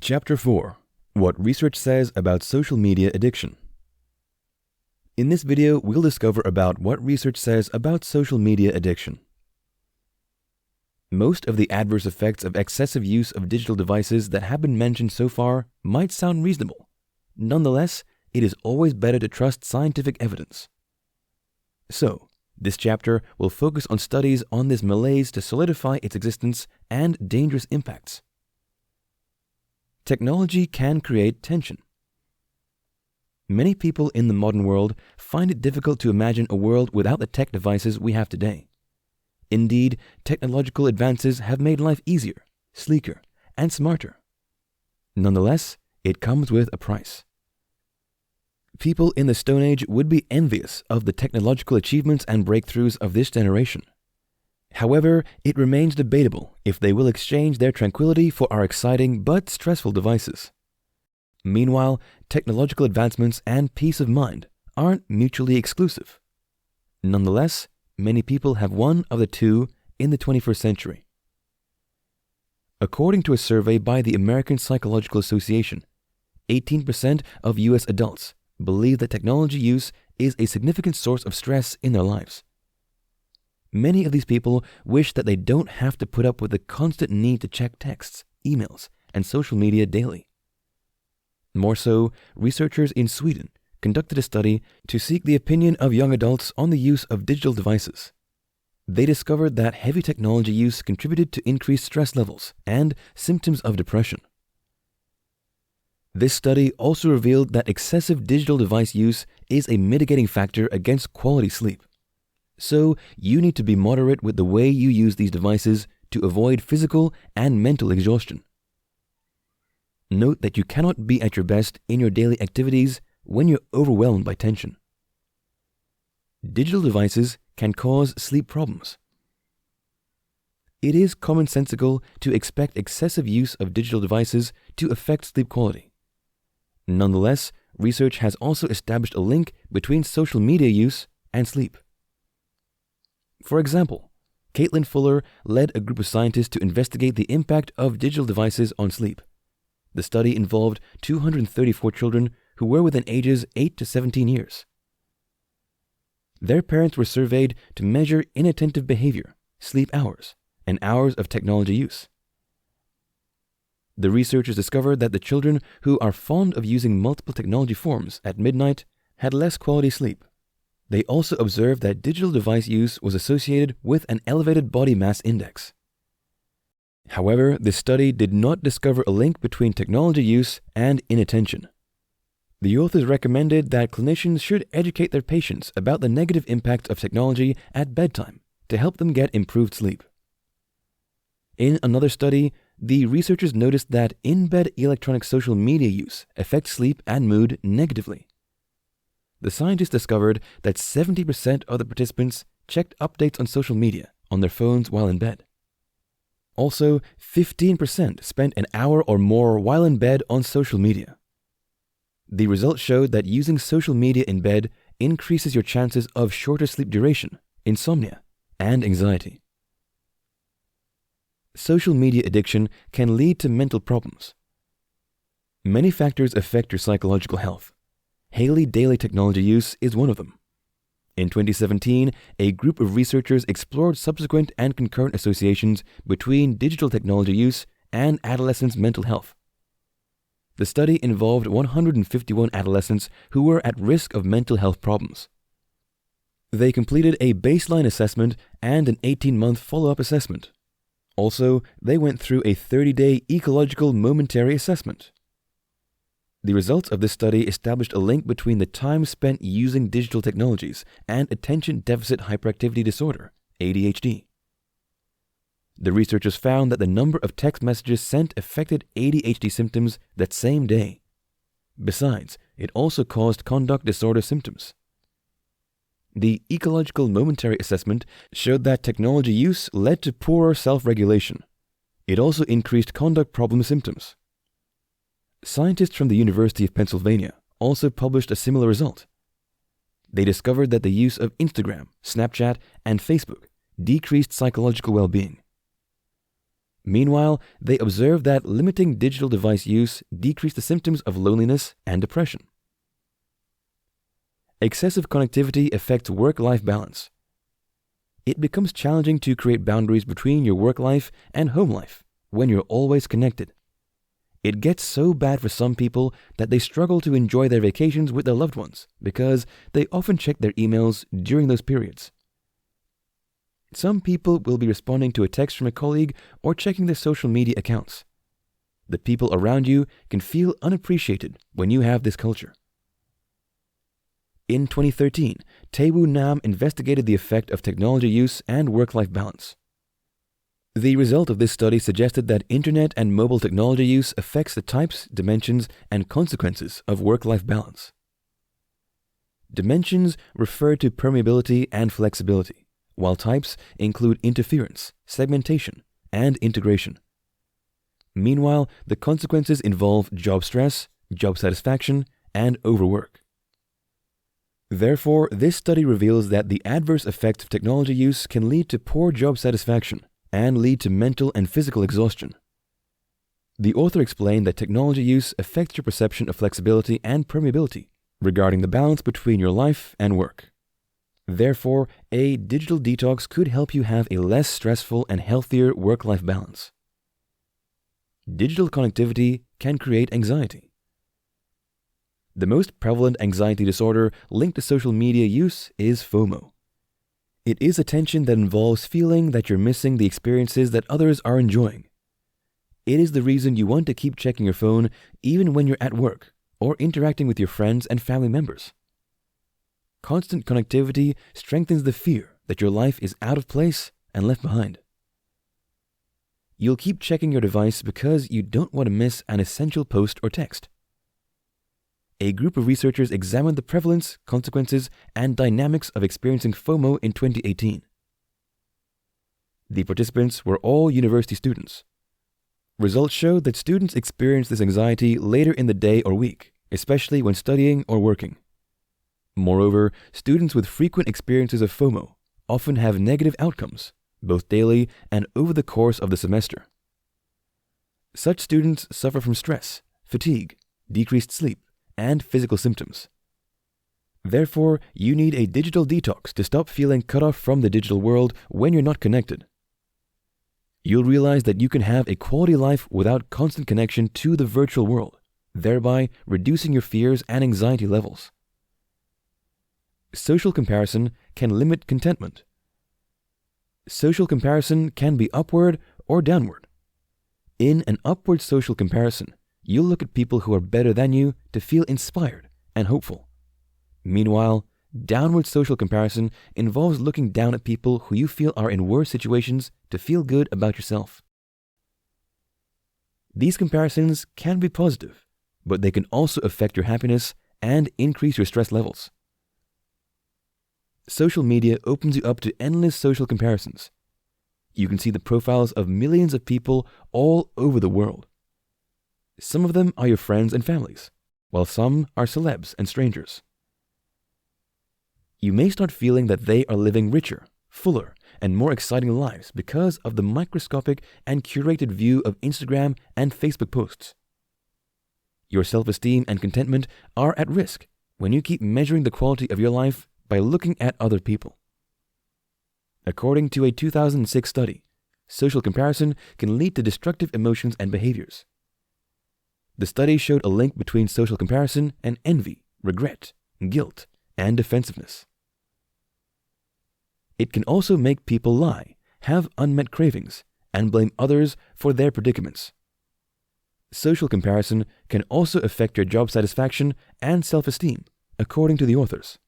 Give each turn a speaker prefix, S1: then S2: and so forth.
S1: Chapter 4. What Research Says About Social Media Addiction. In this video, we'll discover about what research says about social media addiction. Most of the adverse effects of excessive use of digital devices that have been mentioned so far might sound reasonable. Nonetheless, it is always better to trust scientific evidence. So, this chapter will focus on studies on this malaise to solidify its existence and dangerous impacts. Technology can create tension. Many people in the modern world find it difficult to imagine a world without the tech devices we have today. Indeed, technological advances have made life easier, sleeker, and smarter. Nonetheless, it comes with a price. People in the Stone Age would be envious of the technological achievements and breakthroughs of this generation. However, it remains debatable if they will exchange their tranquility for our exciting but stressful devices. Meanwhile, technological advancements and peace of mind aren't mutually exclusive. Nonetheless, many people have one of the two in the 21st century. According to a survey by the American Psychological Association, 18% of U.S. adults believe that technology use is a significant source of stress in their lives. Many of these people wish that they don't have to put up with the constant need to check texts, emails, and social media daily. More so, researchers in Sweden conducted a study to seek the opinion of young adults on the use of digital devices. They discovered that heavy technology use contributed to increased stress levels and symptoms of depression. This study also revealed that excessive digital device use is a mitigating factor against quality sleep. So, you need to be moderate with the way you use these devices to avoid physical and mental exhaustion. Note that you cannot be at your best in your daily activities when you're overwhelmed by tension. Digital devices can cause sleep problems. It is commonsensical to expect excessive use of digital devices to affect sleep quality. Nonetheless, research has also established a link between social media use and sleep. For example, Caitlin Fuller led a group of scientists to investigate the impact of digital devices on sleep. The study involved 234 children who were within ages 8 to 17 years. Their parents were surveyed to measure inattentive behavior, sleep hours, and hours of technology use. The researchers discovered that the children who are fond of using multiple technology forms at midnight had less quality sleep. They also observed that digital device use was associated with an elevated body mass index. However, this study did not discover a link between technology use and inattention. The authors recommended that clinicians should educate their patients about the negative impact of technology at bedtime to help them get improved sleep. In another study, the researchers noticed that in-bed electronic social media use affects sleep and mood negatively. The scientists discovered that 70% of the participants checked updates on social media on their phones while in bed. Also, 15% spent an hour or more while in bed on social media. The results showed that using social media in bed increases your chances of shorter sleep duration, insomnia, and anxiety. Social media addiction can lead to mental problems. Many factors affect your psychological health. Daily technology use is one of them. In 2017, a group of researchers explored subsequent and concurrent associations between digital technology use and adolescents' mental health. The study involved 151 adolescents who were at risk of mental health problems. They completed a baseline assessment and an 18-month follow-up assessment. Also, they went through a 30-day ecological momentary assessment. The results of this study established a link between the time spent using digital technologies and attention deficit hyperactivity disorder, ADHD. The researchers found that the number of text messages sent affected ADHD symptoms that same day. Besides, it also caused conduct disorder symptoms. The ecological momentary assessment showed that technology use led to poorer self-regulation. It also increased conduct problem symptoms. Scientists from the University of Pennsylvania also published a similar result. They discovered that the use of Instagram, Snapchat, and Facebook decreased psychological well-being. Meanwhile, they observed that limiting digital device use decreased the symptoms of loneliness and depression. Excessive connectivity affects work-life balance. It becomes challenging to create boundaries between your work life and home life when you're always connected. It gets so bad for some people that they struggle to enjoy their vacations with their loved ones because they often check their emails during those periods. Some people will be responding to a text from a colleague or checking their social media accounts. The people around you can feel unappreciated when you have this culture. In 2013, Taewoo Nam investigated the effect of technology use and work-life balance. The result of this study suggested that internet and mobile technology use affects the types, dimensions, and consequences of work-life balance. Dimensions refer to permeability and flexibility, while types include interference, segmentation, and integration. Meanwhile, the consequences involve job stress, job satisfaction, and overwork. Therefore, this study reveals that the adverse effects of technology use can lead to poor job satisfaction and lead to mental and physical exhaustion. The author explained that technology use affects your perception of flexibility and permeability regarding the balance between your life and work. Therefore, a digital detox could help you have a less stressful and healthier work-life balance. Digital connectivity can create anxiety. The most prevalent anxiety disorder linked to social media use is FOMO. It is a tension that involves feeling that you're missing the experiences that others are enjoying. It is the reason you want to keep checking your phone even when you're at work or interacting with your friends and family members. Constant connectivity strengthens the fear that your life is out of place and left behind. You'll keep checking your device because you don't want to miss an essential post or text. A group of researchers examined the prevalence, consequences, and dynamics of experiencing FOMO in 2018. The participants were all university students. Results showed that students experience this anxiety later in the day or week, especially when studying or working. Moreover, students with frequent experiences of FOMO often have negative outcomes, both daily and over the course of the semester. Such students suffer from stress, fatigue, decreased sleep, and physical symptoms. Therefore, you need a digital detox to stop feeling cut off from the digital world when you're not connected. You'll realize that you can have a quality life without constant connection to the virtual world, thereby reducing your fears and anxiety levels. Social comparison can limit contentment. Social comparison can be upward or downward. In an upward social comparison, you'll look at people who are better than you to feel inspired and hopeful. Meanwhile, downward social comparison involves looking down at people who you feel are in worse situations to feel good about yourself. These comparisons can be positive, but they can also affect your happiness and increase your stress levels. Social media opens you up to endless social comparisons. You can see the profiles of millions of people all over the world. Some of them are your friends and families, while some are celebs and strangers. You may start feeling that they are living richer, fuller, and more exciting lives because of the microscopic and curated view of Instagram and Facebook posts. Your self-esteem and contentment are at risk when you keep measuring the quality of your life by looking at other people. According to a 2006 study, social comparison can lead to destructive emotions and behaviors. The study showed a link between social comparison and envy, regret, guilt, and defensiveness. It can also make people lie, have unmet cravings, and blame others for their predicaments. Social comparison can also affect your job satisfaction and self-esteem, according to the authors.